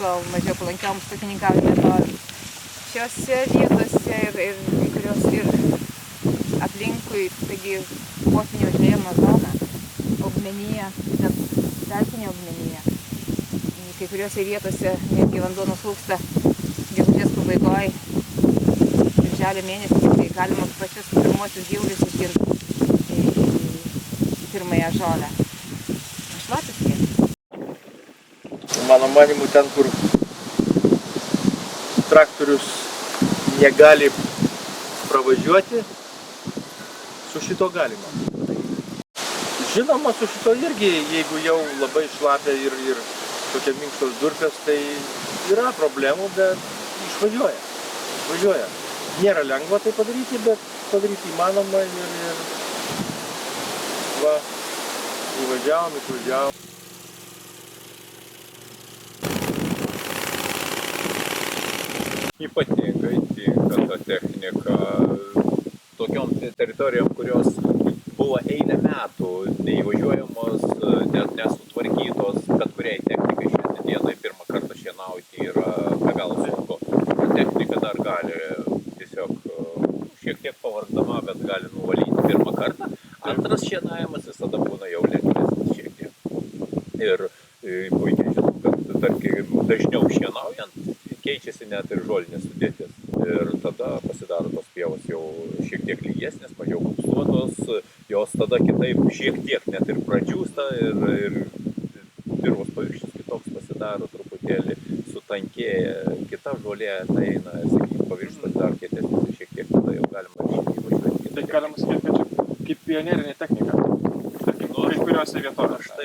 priklauso mažiau palankioms ūkininkauti vietovėms. Šiose vietose ir kurios ir aplinkui, taigi potvynių užliejama zona, augmenija, pelkinė augmenija. Kai kuriuose vietose netgi vanduo nuslūgsta gegužės pabaigoje, birželio mėnesį, tai galima pačius pirmuosius gyvulius išgirsti pirmąją žolę. Šlapias vietas. Mano manimu, ten, kur traktorius negali pravažiuoti, su šito galima. Žinoma, su šito irgi, jeigu jau labai šlapia ir tokia minkštos durpės, tai yra problemų, bet išvažiuoja. Nėra lengva tai padaryti, bet padaryti įmanoma ir va, išvažiavom. Ypatingai tinka ta technika tokiom teritorijom, kurios buvo eilę metų neįvažiuojamos, net nesutvarkytos, bet kuriai technikai šiandienai pirmą kartą šienauti yra be galo sunku. Technika dar gali tiesiog šiek tiek pavargdama, bet gali nuvalyti pirmą kartą. Antras šienavimas visada būna jau lengvesnis šiek tiek. Ir puikiai žinom, kad tarkim dažniau šienaujant keičiasi net ir žolinės sudėtis. Ir tada pasidaro tos pievos jau šiek tiek lygesnės, mažiau kupsuotos, jos tada kitaip šiek tiek net ir pradžiūsta ir dirvos paviršius kitoks pasidaro, truputėlį sutankėja, kita žolė eina, sakykime, paviršius pasidaro kietesnis ir šiek tiek tada jau galima įvažiuoti. Tai galima sakyti, kad čia kaip pionierinė technika, tarkim, kai kuriuose vietovėse.